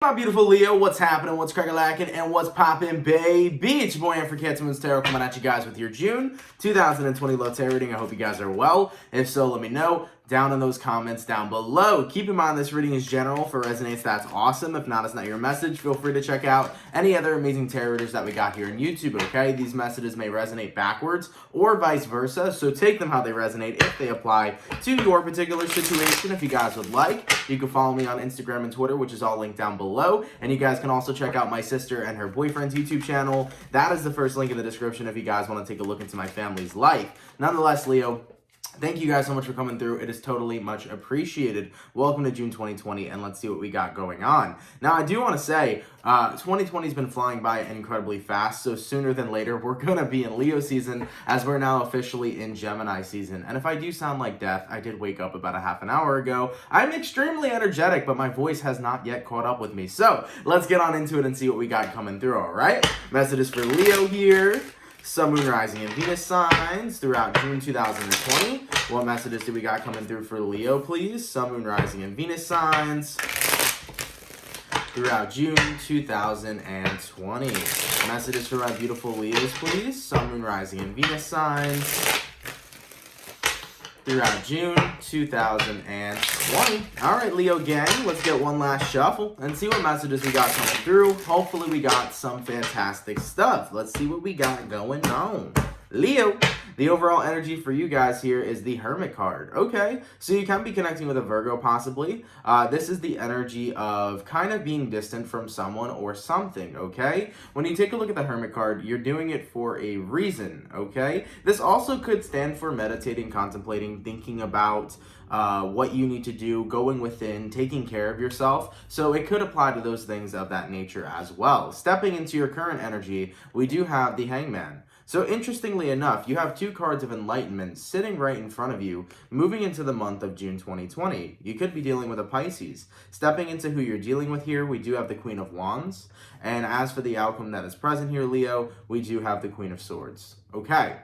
My beautiful Leo, what's happening, what's crack-a-lackin', and what's poppin', baby? It's your boy, for CancerMoonsTarot, coming at you guys with your June 2020 love tarot reading. I hope you guys are well. If so, let me know down in those comments down below. Keep in mind, this reading is general. If it resonates, that's awesome. If not, it's not your message. Feel free to check out any other amazing tarot readers that we got here on YouTube, okay? These messages may resonate backwards or vice versa, so take them how they resonate if they apply to your particular situation. If you guys would like, you can follow me on Instagram and Twitter, which is all linked down below. And you guys can also check out my sister and her boyfriend's YouTube channel. That is the first link in the description if you guys want to take a look into my family's life. Nonetheless, Leo, thank you guys so much for coming through. It is totally much appreciated. Welcome to June 2020, and let's see what we got going on. Now, I do want to say, 2020 has been flying by incredibly fast, so sooner than later, we're going to be in Leo season, as we're now officially in Gemini season. And if I do sound like death, I did wake up about a half an hour ago. I'm extremely energetic, but my voice has not yet caught up with me. So, let's get on into it and see what we got coming through, all right? Messages for Leo here. Sun, Moon, Rising, and Venus signs throughout June 2020. What messages do we got coming through for Leo, please? Sun, Moon, Rising, and Venus signs throughout June 2020. Messages for my beautiful Leos, please. Sun, Moon, Rising, and Venus signs throughout June 2020. All right, Leo gang, let's get one last shuffle and see what messages we got coming through. Hopefully we got some fantastic stuff. Let's see what we got going on. Leo, the overall energy for you guys here is the Hermit card. Okay, so you can be connecting with a Virgo possibly. This is the energy of kind of being distant from someone or something, okay? When you take a look at the Hermit card, you're doing it for a reason, okay? This also could stand for meditating, contemplating, thinking about what you need to do, going within, taking care of yourself. So it could apply to those things of that nature as well. Stepping into your current energy, we do have the Hangman. So interestingly enough, you have two cards of enlightenment sitting right in front of you, moving into the month of June 2020. You could be dealing with a Pisces. Stepping into who you're dealing with here, we do have the Queen of Wands. And as for the outcome that is present here, Leo, we do have the Queen of Swords. Okay.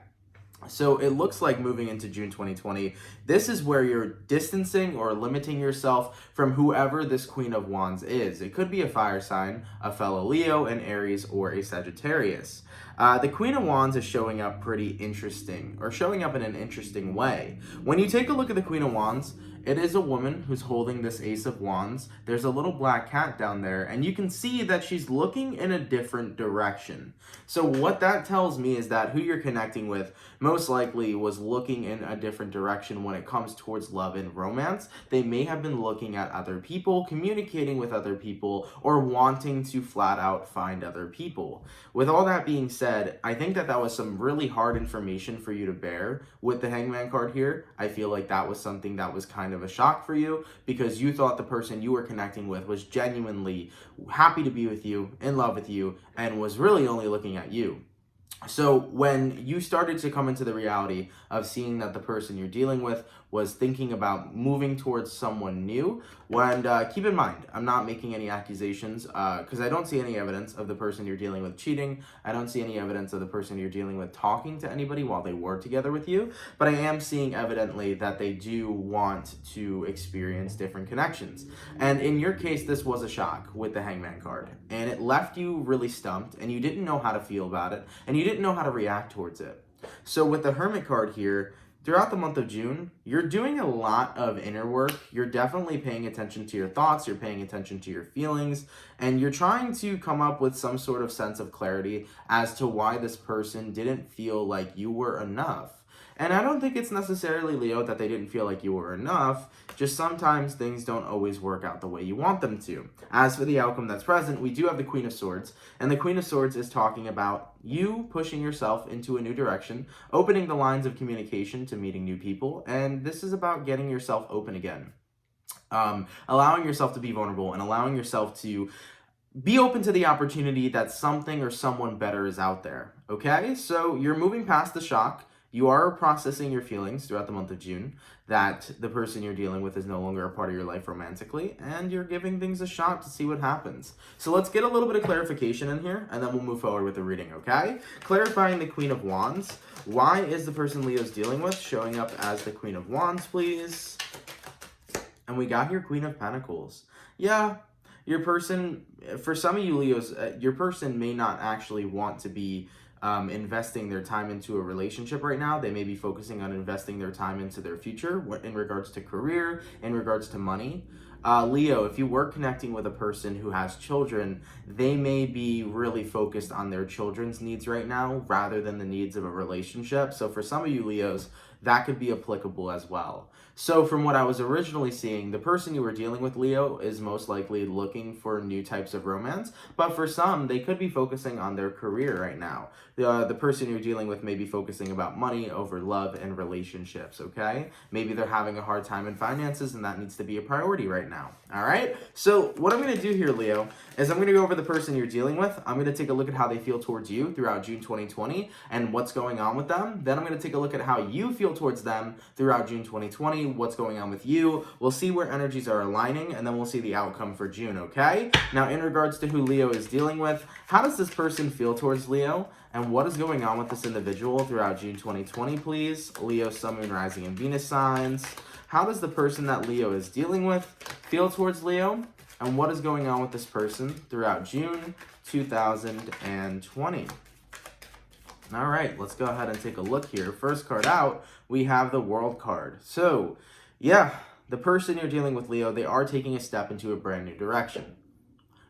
So it looks like moving into June 2020, this is where you're distancing or limiting yourself from whoever this Queen of Wands is. It could be a fire sign, a fellow Leo, an Aries, or a Sagittarius. The Queen of Wands is showing up pretty interesting, or showing up in an interesting way. When you take a look at the Queen of Wands, it is a woman who's holding this Ace of Wands. There's a little black cat down there, and you can see that she's looking in a different direction. So what that tells me is that who you're connecting with most likely was looking in a different direction when it comes towards love and romance. They may have been looking at other people, communicating with other people, or wanting to flat out find other people. With all that being said, I think that was some really hard information for you to bear with the Hangman card here. I feel like that was something that was kind of a shock for you because you thought the person you were connecting with was genuinely happy to be with you, in love with you, and was really only looking at you. So when you started to come into the reality of seeing that the person you're dealing with was thinking about moving towards someone new, and keep in mind, I'm not making any accusations because I don't see any evidence of the person you're dealing with cheating. I don't see any evidence of the person you're dealing with talking to anybody while they were together with you, but I am seeing evidently that they do want to experience different connections. And in your case, this was a shock with the Hangman card, and it left you really stumped, and you didn't know how to feel about it, and you didn't know how to react towards it. So with the Hermit card here, throughout the month of June, you're doing a lot of inner work. You're definitely paying attention to your thoughts, you're paying attention to your feelings, and you're trying to come up with some sort of sense of clarity as to why this person didn't feel like you were enough. And I don't think it's necessarily, Leo, that they didn't feel like you were enough. Just sometimes things don't always work out the way you want them to. As for the outcome that's present, we do have the Queen of Swords. And the Queen of Swords is talking about you pushing yourself into a new direction, opening the lines of communication to meeting new people. And this is about getting yourself open again. Allowing yourself to be vulnerable and allowing yourself to be open to the opportunity that something or someone better is out there. Okay? So you're moving past the shock. You are processing your feelings throughout the month of June that the person you're dealing with is no longer a part of your life romantically, and you're giving things a shot to see what happens. So let's get a little bit of clarification in here, and then we'll move forward with the reading, okay? Clarifying the Queen of Wands. Why is the person Leo's dealing with showing up as the Queen of Wands, please? And we got here Queen of Pentacles. Yeah, your person, for some of you Leos, your person may not actually want to be investing their time into a relationship right now. They may be focusing on investing their time into their future in regards to career, in regards to money. Leo, if you were connecting with a person who has children, they may be really focused on their children's needs right now rather than the needs of a relationship. So for some of you Leos, that could be applicable as well. So from what I was originally seeing, the person you were dealing with, Leo, is most likely looking for new types of romance. But for some, they could be focusing on their career right now. The person you're dealing with may be focusing about money over love and relationships, okay? Maybe they're having a hard time in finances and that needs to be a priority right now, all right? So what I'm going to do here, Leo, is I'm going to go over the person you're dealing with. I'm going to take a look at how they feel towards you throughout June 2020 and what's going on with them. Then I'm going to take a look at how you feel towards them throughout June 2020, what's going on with you. We'll see where energies are aligning, and then we'll see the outcome for June, okay? Now, in regards to who Leo is dealing with, how does this person feel towards Leo? And what is going on with this individual throughout June 2020, please? Leo, Sun, Moon, Rising, and Venus signs. How does the person that Leo is dealing with feel towards Leo? And what is going on with this person throughout June 2020? All right, let's go ahead and take a look here. First card out, we have the World card. So, yeah, the person you're dealing with, Leo, they are taking a step into a brand new direction.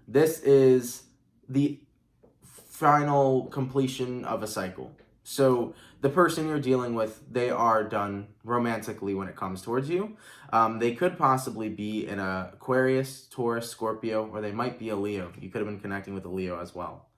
This is the final completion of a cycle. So the person you're dealing with, they are done romantically when it comes towards you. They could possibly be in a Aquarius, Taurus, Scorpio, or they might be a Leo. You could have been connecting with a Leo as well.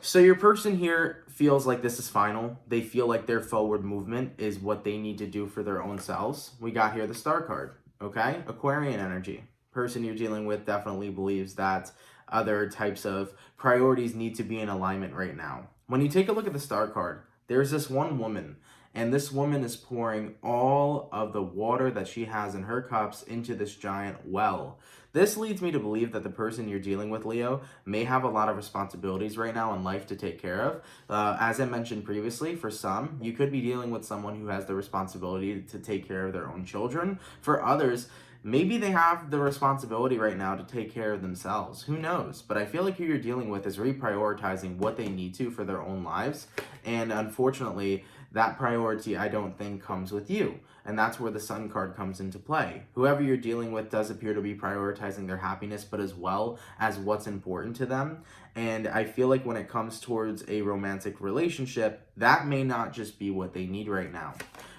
So your person here feels like this is final. They feel like their forward movement is what they need to do for their own selves. We got here the Star card, okay? Aquarian energy. Person you're dealing with definitely believes that other types of priorities need to be in alignment right now. When you take a look at the Star card, there's this one woman, and this woman is pouring all of the water that she has in her cups into this giant well. This leads me to believe that the person you're dealing with, Leo, may have a lot of responsibilities right now in life to take care of. As I mentioned previously, for some, you could be dealing with someone who has the responsibility to take care of their own children. For others, maybe they have the responsibility right now to take care of themselves. Who knows? But I feel like who you're dealing with is reprioritizing what they need to for their own lives. And unfortunately, that priority I don't think comes with you. And that's where the Sun card comes into play. Whoever you're dealing with does appear to be prioritizing their happiness, but as well as what's important to them. And I feel like when it comes towards a romantic relationship, that may not just be what they need right now.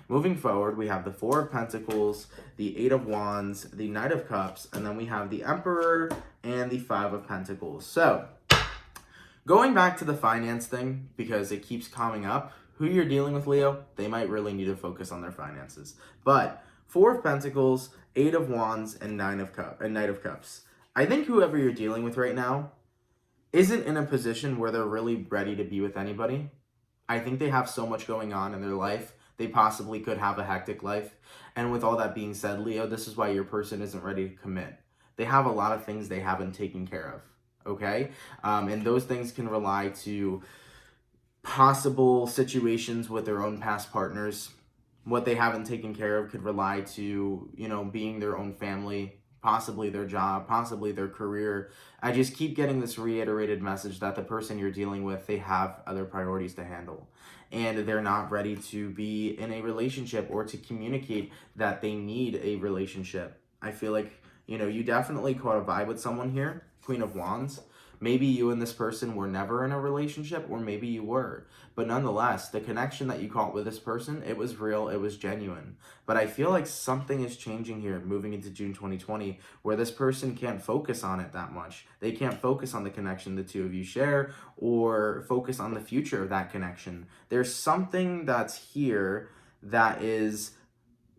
Moving forward, we have the Four of Pentacles, the Eight of Wands, the Knight of Cups, and then we have the Emperor and the Five of Pentacles. So, going back to the finance thing, because it keeps coming up, who you're dealing with, Leo, they might really need to focus on their finances. But Four of Pentacles, Eight of Wands, and Knight of Cups. I think whoever you're dealing with right now isn't in a position where they're really ready to be with anybody. I think they have so much going on in their life. They possibly could have a hectic life. And with all that being said, Leo, this is why your person isn't ready to commit. They have a lot of things they haven't taken care of, okay? And those things can rely to possible situations with their own past partners. What they haven't taken care of could rely to, being their own family, possibly their job, possibly their career. I just keep getting this reiterated message that the person you're dealing with, they have other priorities to handle. And they're not ready to be in a relationship or to communicate that they need a relationship. I feel like, you definitely caught a vibe with someone here, Queen of Wands. Maybe you and this person were never in a relationship, or maybe you were. But nonetheless, the connection that you caught with this person, it was real, it was genuine. But I feel like something is changing here moving into June 2020, where this person can't focus on it that much. They can't focus on the connection the two of you share, or focus on the future of that connection. There's something that's here that is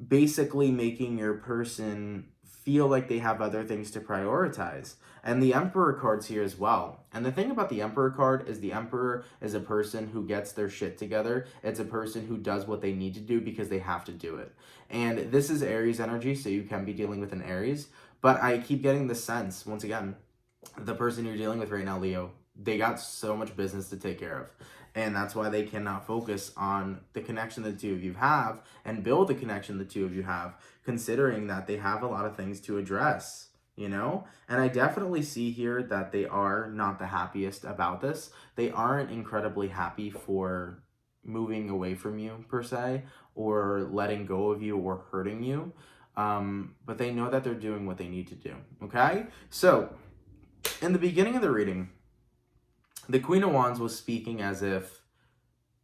basically making your person feel like they have other things to prioritize. And the Emperor card's here as well. And the thing about the Emperor card is the Emperor is a person who gets their shit together. It's a person who does what they need to do because they have to do it. And this is Aries energy, so you can be dealing with an Aries. But I keep getting the sense, once again, the person you're dealing with right now, Leo, they got so much business to take care of. And that's why they cannot focus on the connection the two of you have and build the connection the two of you have, considering that they have a lot of things to address. you know? And I definitely see here that they are not the happiest about this. They aren't incredibly happy for moving away from you, per se, or letting go of you or hurting you. But they know that they're doing what they need to do, okay? So, in the beginning of the reading, the Queen of Wands was speaking as if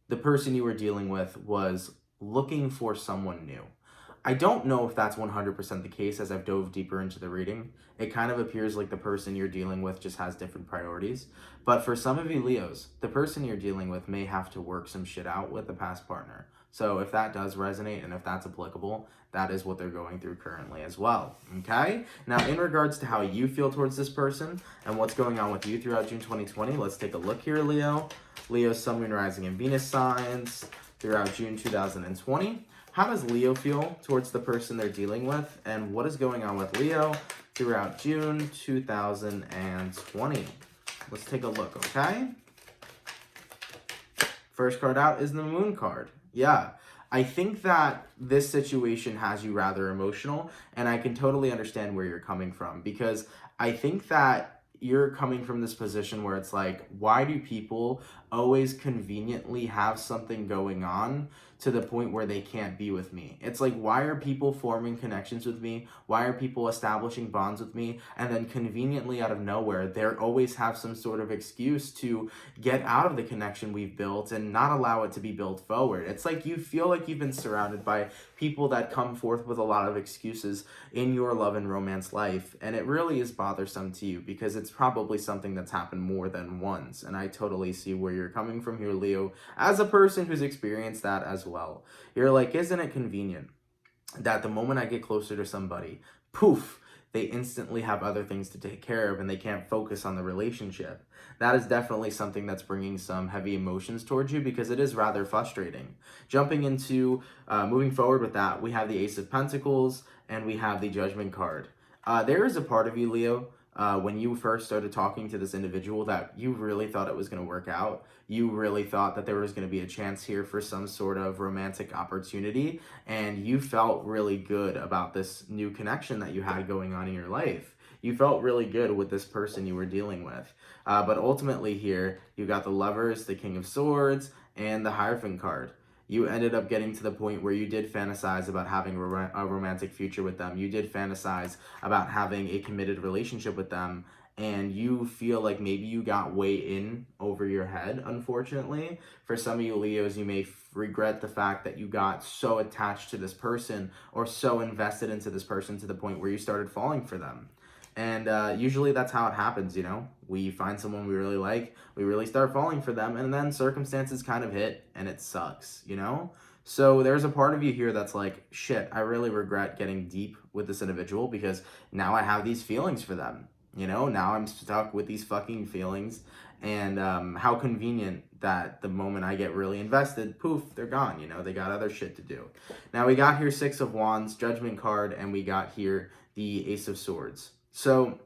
the person you were dealing with was looking for someone new. I don't know if that's 100% the case as I've dove deeper into the reading. It kind of appears like the person you're dealing with just has different priorities. But for some of you Leos, the person you're dealing with may have to work some shit out with the past partner. So if that does resonate and if that's applicable, that is what they're going through currently as well, okay? Now, in regards to how you feel towards this person and what's going on with you throughout June 2020, let's take a look here, Leo. Leo's Sun, Moon, Rising, and Venus signs throughout June 2020. How does Leo feel towards the person they're dealing with? And what is going on with Leo throughout June 2020? Let's take a look, okay? First card out is the Moon card. Yeah, I think that this situation has you rather emotional, and I can totally understand where you're coming from, because I think that you're coming from this position where it's like, why do people always conveniently have something going on to the point where they can't be with me? It's like, why are people forming connections with me? Why are people establishing bonds with me? And then conveniently out of nowhere, they always have some sort of excuse to get out of the connection we've built and not allow it to be built forward. It's like you feel like you've been surrounded by people that come forth with a lot of excuses in your love and romance life. And it really is bothersome to you because it's probably something that's happened more than once. And I totally see where you're coming from here, Leo, as a person who's experienced that as well. You're like, isn't it convenient that the moment I get closer to somebody, poof, they instantly have other things to take care of and they can't focus on the relationship? That is definitely something that's bringing some heavy emotions towards you because it is rather frustrating. Jumping into moving forward with that, we have the Ace of Pentacles and we have the Judgment card. There is a part of you, Leo, when you first started talking to this individual that you really thought it was going to work out. You really thought that there was going to be a chance here for some sort of romantic opportunity, and you felt really good about this new connection that you had going on in your life. You felt really good with this person you were dealing with. But ultimately here, you got the Lovers, the King of Swords, and the Hierophant card. You ended up getting to the point where you did fantasize about having a romantic future with them. You did fantasize about having a committed relationship with them. And you feel like maybe you got way in over your head, unfortunately. For some of you Leos, you may regret the fact that you got so attached to this person or so invested into this person to the point where you started falling for them. And usually that's how it happens, you know? We find someone we really like, we really start falling for them, and then circumstances kind of hit, and it sucks, you know? So there's a part of you here that's like, shit, I really regret getting deep with this individual because now I have these feelings for them, you know? Now I'm stuck with these fucking feelings, and how convenient that the moment I get really invested, poof, they're gone, you know? They got other shit to do. Now we got here Six of Wands, Judgment card, and we got here the Ace of Swords. So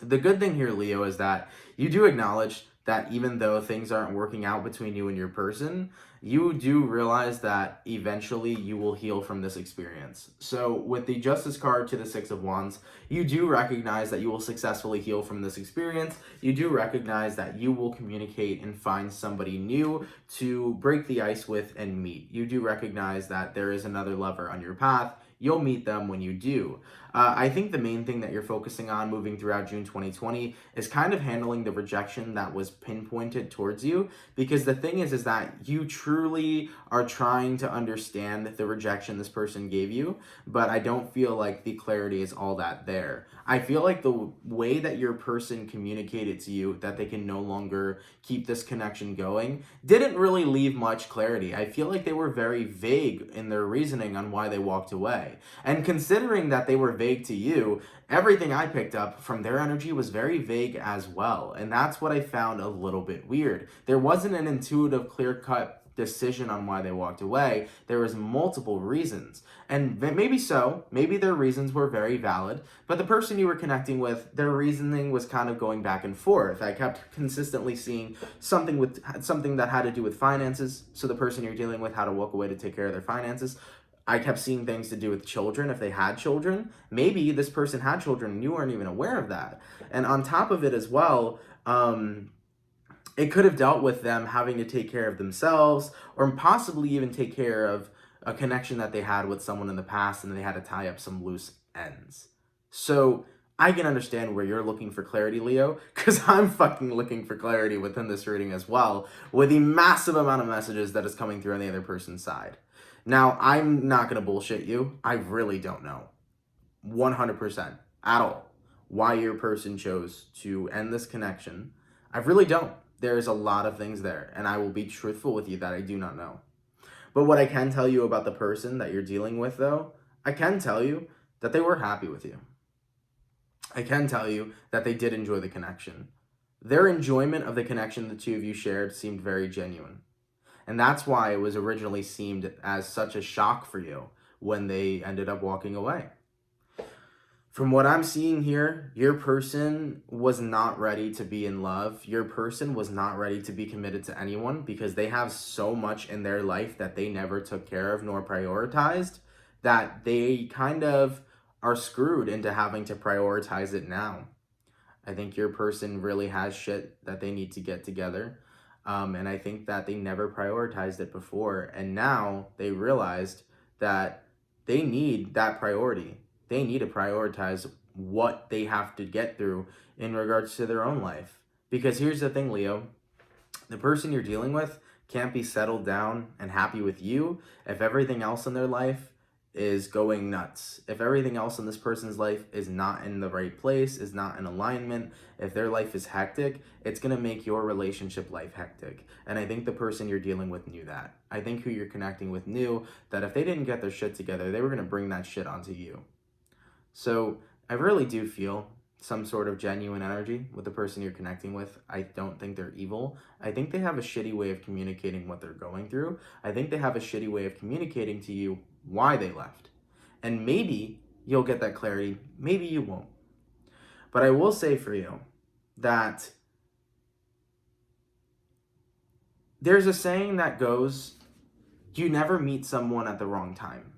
the good thing here, Leo, is that you do acknowledge that even though things aren't working out between you and your person, you do realize that eventually you will heal from this experience. So with the Justice card to the Six of Wands, you do recognize that you will successfully heal from this experience. You do recognize that you will communicate and find somebody new to break the ice with and meet. You do recognize that there is another lover on your path. You'll meet them when you do. I think the main thing that you're focusing on moving throughout June 2020 is kind of handling the rejection that was pinpointed towards you, because the thing is that you truly are trying to understand the rejection this person gave you, but I don't feel like the clarity is all that there. I feel like the way that your person communicated to you that they can no longer keep this connection going didn't really leave much clarity. I feel like they were very vague in their reasoning on why they walked away. And considering that they were vague to you, everything I picked up from their energy was very vague as well. And that's what I found a little bit weird. There wasn't an intuitive, clear-cut decision on why they walked away. There was multiple reasons, and maybe their reasons were very valid, but the person you were connecting with, their reasoning was kind of going back and forth. I kept consistently seeing something that had to do with finances, so the person you're dealing with had to walk away to take care of their finances. I kept seeing things to do with children. If they had children, maybe this person had children and you weren't even aware of that. And on top of it as well, it could have dealt with them having to take care of themselves, or possibly even take care of a connection that they had with someone in the past, and they had to tie up some loose ends. So I can understand where you're looking for clarity, Leo, because I'm fucking looking for clarity within this reading as well, with the massive amount of messages that is coming through on the other person's side. Now, I'm not going to bullshit you. I really don't know 100% at all why your person chose to end this connection. I really don't. There's a lot of things there, and I will be truthful with you that I do not know. But what I can tell you about the person that you're dealing with, though, I can tell you that they were happy with you. I can tell you that they did enjoy the connection. Their enjoyment of the connection the two of you shared seemed very genuine. And that's why it was originally seemed as such a shock for you when they ended up walking away. From what I'm seeing here, your person was not ready to be in love. Your person was not ready to be committed to anyone because they have so much in their life that they never took care of nor prioritized, that they kind of are screwed into having to prioritize it now. I think your person really has shit that they need to get together. And I think that they never prioritized it before. And now they realized that they need that priority. They need to prioritize what they have to get through in regards to their own life. Because here's the thing, Leo. The person you're dealing with can't be settled down and happy with you if everything else in their life is going nuts. If everything else in this person's life is not in the right place, is not in alignment, if their life is hectic, it's going to make your relationship life hectic. And I think the person you're dealing with knew that. I think who you're connecting with knew that if they didn't get their shit together, they were going to bring that shit onto you. So I really do feel some sort of genuine energy with the person you're connecting with. I don't think they're evil. I think they have a shitty way of communicating what they're going through. I think they have a shitty way of communicating to you why they left. And maybe you'll get that clarity. Maybe you won't. But I will say for you that there's a saying that goes, you never meet someone at the wrong time.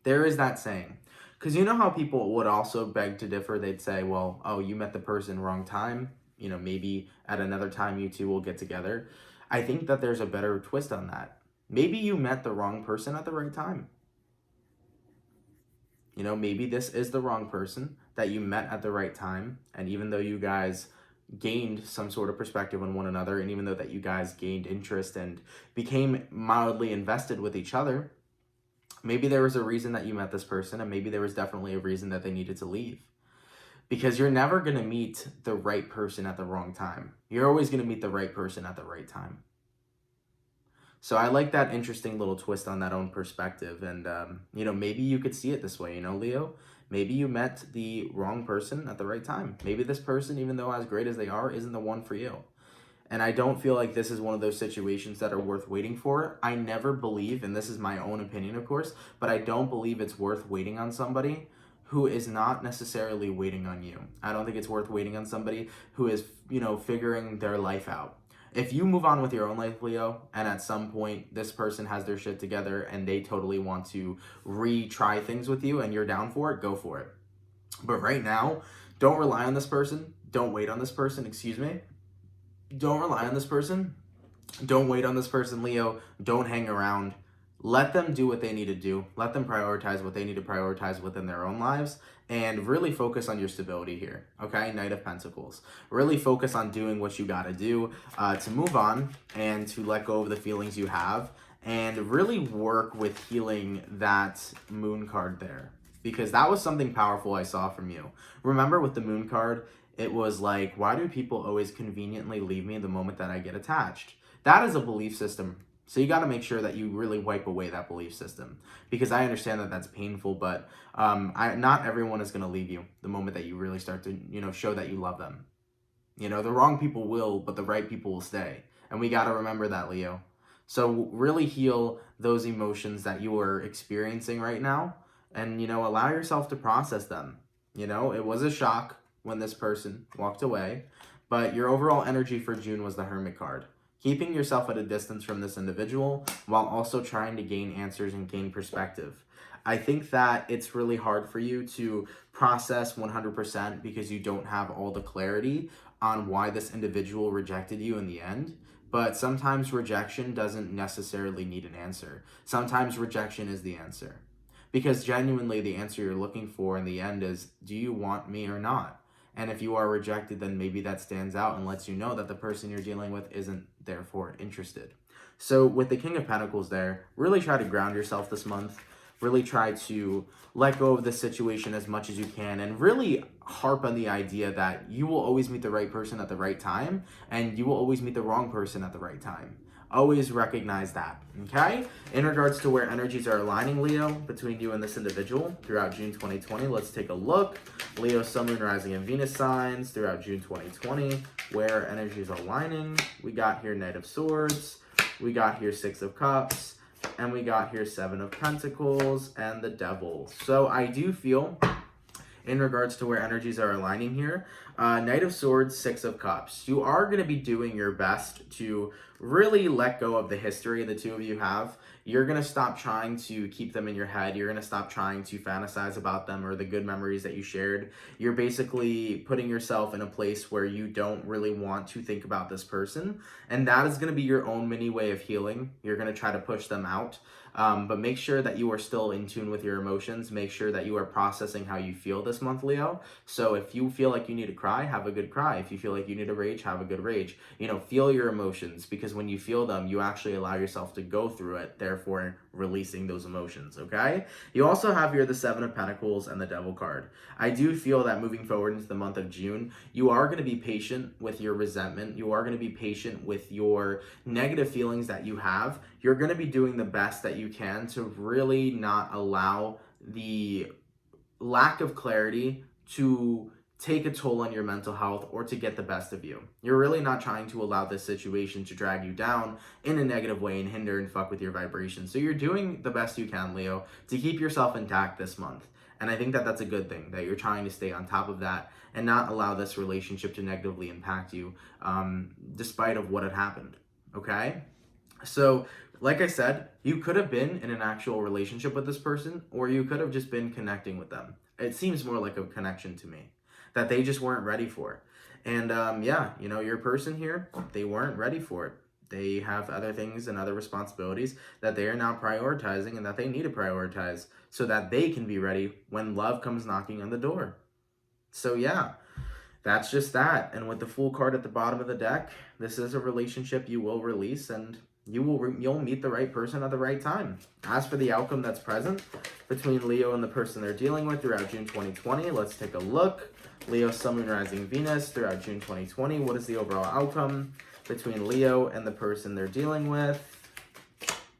There is that saying. Because you know how people would also beg to differ? They'd say, well, oh, you met the person wrong time. You know, maybe at another time you two will get together. I think that there's a better twist on that. Maybe you met the wrong person at the right time. You know, maybe this is the wrong person that you met at the right time. And even though you guys gained some sort of perspective on one another, and even though that you guys gained interest and became mildly invested with each other, maybe there was a reason that you met this person, and maybe there was definitely a reason that they needed to leave. Because you're never going to meet the right person at the wrong time. You're always going to meet the right person at the right time. So I like that interesting little twist on that own perspective. And, you know, maybe you could see it this way, you know, Leo? Maybe you met the wrong person at the right time. Maybe this person, even though as great as they are, isn't the one for you. And I don't feel like this is one of those situations that are worth waiting for. I never believe, and this is my own opinion, of course, but I don't believe it's worth waiting on somebody who is not necessarily waiting on you. I don't think it's worth waiting on somebody who is, you know, figuring their life out. If you move on with your own life, Leo, and at some point this person has their shit together and they totally want to retry things with you and you're down for it, go for it. But right now, don't rely on this person. Don't wait on this person, excuse me. Don't rely on this person. Don't wait on this person, Leo. Don't hang around. Let them do what they need to do. Let them prioritize what they need to prioritize within their own lives, and really focus on your stability here, okay? Knight of Pentacles. Really focus on doing what you got to do to move on and to let go of the feelings you have, and really work with healing that Moon card there, because that was something powerful I saw from you. Remember with the Moon card, it was like, why do people always conveniently leave me the moment that I get attached? That is a belief system. So you got to make sure that you really wipe away that belief system, because I understand that that's painful, but not everyone is going to leave you the moment that you really start to, you know, show that you love them. You know, the wrong people will, but the right people will stay. And we got to remember that, Leo. So really heal those emotions that you are experiencing right now, and, you know, allow yourself to process them. You know, it was a shock when this person walked away, but your overall energy for June was the Hermit card. keeping yourself at a distance from this individual while also trying to gain answers and gain perspective. I think that it's really hard for you to process 100% because you don't have all the clarity on why this individual rejected you in the end. But sometimes rejection doesn't necessarily need an answer. Sometimes rejection is the answer. Because genuinely the answer you're looking for in the end is, do you want me or not? And if you are rejected, then maybe that stands out and lets you know that the person you're dealing with isn't therefore interested. So with the King of Pentacles there, really try to ground yourself this month. Really try to let go of the situation as much as you can and really harp on the idea that you will always meet the right person at the right time and you will always meet the wrong person at the right time. Always recognize that, okay? In regards to where energies are aligning, Leo, between you and this individual throughout June 2020, let's take a look. Leo, Sun, Moon, Rising, and Venus signs throughout June 2020, where energies are aligning. We got here Knight of Swords, we got here Six of Cups, and we got here Seven of Pentacles and the Devil. So I do feel, in regards to where energies are aligning here, Knight of Swords, Six of Cups. You are going to be doing your best to really let go of the history the two of you have. You're going to stop trying to keep them in your head. You're going to stop trying to fantasize about them or the good memories that you shared. You're basically putting yourself in a place where you don't really want to think about this person. And that is going to be your own mini way of healing. You're going to try to push them out. But make sure that you are still in tune with your emotions. Make sure that you are processing how you feel this month, Leo. So if you feel like you need to cry, have a good cry. If you feel like you need to rage, have a good rage. Feel your emotions, because when you feel them, you actually allow yourself to go through it, therefore releasing those emotions, okay? You also have here the Seven of Pentacles and the Devil card. I do feel that moving forward into the month of June, you are going to be patient with your resentment. You are going to be patient with your negative feelings that you have. You're going to be doing the best that you can to really not allow the lack of clarity to take a toll on your mental health or to get the best of you. You're really not trying to allow this situation to drag you down in a negative way and hinder and fuck with your vibration. So you're doing the best you can, Leo, to keep yourself intact this month. And I think that that's a good thing, that you're trying to stay on top of that and not allow this relationship to negatively impact you despite of what had happened, okay? So, like I said, you could have been in an actual relationship with this person, or you could have just been connecting with them. It seems more like a connection to me that they just weren't ready for. And your person here, they weren't ready for it. They have other things and other responsibilities that they are now prioritizing and that they need to prioritize so that they can be ready when love comes knocking on the door. So yeah, that's just that. And with the Fool card at the bottom of the deck, this is a relationship you will release, and you'll meet the right person at the right time. As for the outcome that's present between Leo and the person they're dealing with throughout June 2020, let's take a look. Leo, Sun, Moon, Rising, Venus throughout June 2020. What is the overall outcome between Leo and the person they're dealing with?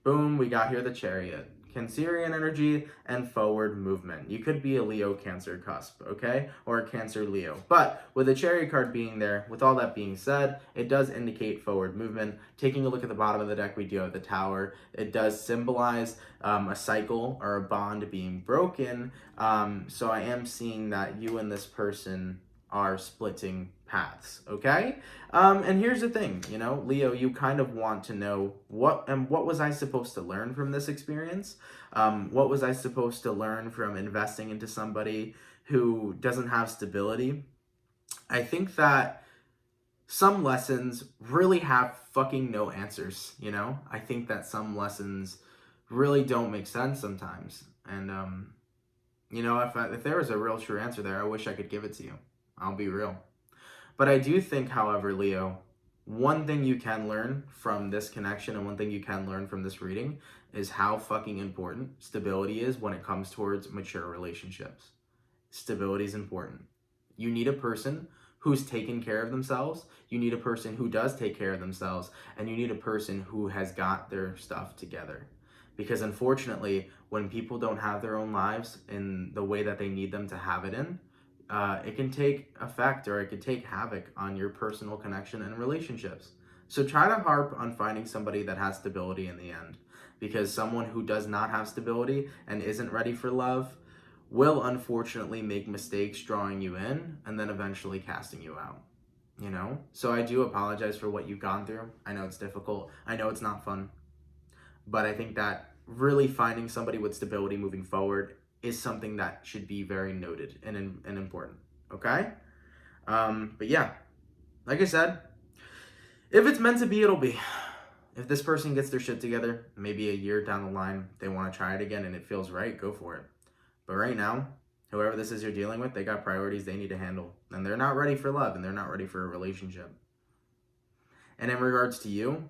Boom, we got here the Chariot. Cancerian energy and forward movement. You could be a Leo Cancer cusp, okay? Or a Cancer Leo. But with the Chariot card being there, with all that being said, it does indicate forward movement. Taking a look at the bottom of the deck, we do have the Tower. It does symbolize a cycle or a bond being broken. So I am seeing that you and this person are splitting paths, okay? And here's the thing, Leo, you kind of want to know what was I supposed to learn from this experience? What was I supposed to learn from investing into somebody who doesn't have stability? I think that some lessons really have fucking no answers, I think that some lessons really don't make sense sometimes. And, if there was a real true answer there, I wish I could give it to you. I'll be real. But I do think, however, Leo, one thing you can learn from this connection and one thing you can learn from this reading is how fucking important stability is when it comes towards mature relationships. Stability is important. You need a person who's taken care of themselves. You need a person who does take care of themselves. And you need a person who has got their stuff together. Because unfortunately, when people don't have their own lives in the way that they need them to have it in, it can take effect, or it can take havoc on your personal connection and relationships. So try to harp on finding somebody that has stability in the end, because someone who does not have stability and isn't ready for love will unfortunately make mistakes drawing you in and then eventually casting you out. you know? So I do apologize for what you've gone through. I know it's difficult. I know it's not fun. But I think that really finding somebody with stability moving forward is something that should be very noted and important, okay? But yeah, like I said, if it's meant to be, it'll be. If this person gets their shit together, maybe a year down the line, they want to try it again and it feels right, go for it. But right now, whoever this is you're dealing with, they got priorities they need to handle. And they're not ready for love and they're not ready for a relationship. And in regards to you,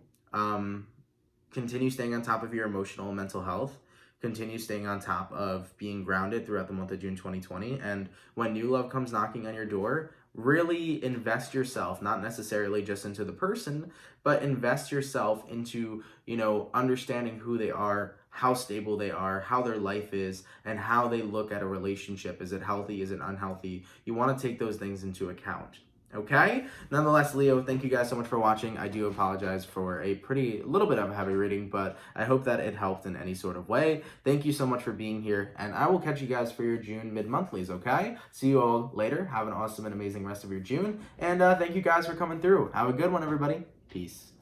continue staying on top of your emotional and mental health. Continue staying on top of being grounded throughout the month of June 2020. And when new love comes knocking on your door, really invest yourself, not necessarily just into the person, but invest yourself into, you know, understanding who they are, how stable they are, how their life is, and how they look at a relationship. Is it healthy? Is it unhealthy? You want to take those things into account. Okay? Nonetheless, Leo, thank you guys so much for watching. I do apologize for a little bit of a heavy reading, but I hope that it helped in any sort of way. Thank you so much for being here, and I will catch you guys for your June mid-monthlies, okay? See you all later. Have an awesome and amazing rest of your June, and thank you guys for coming through. Have a good one, everybody. Peace.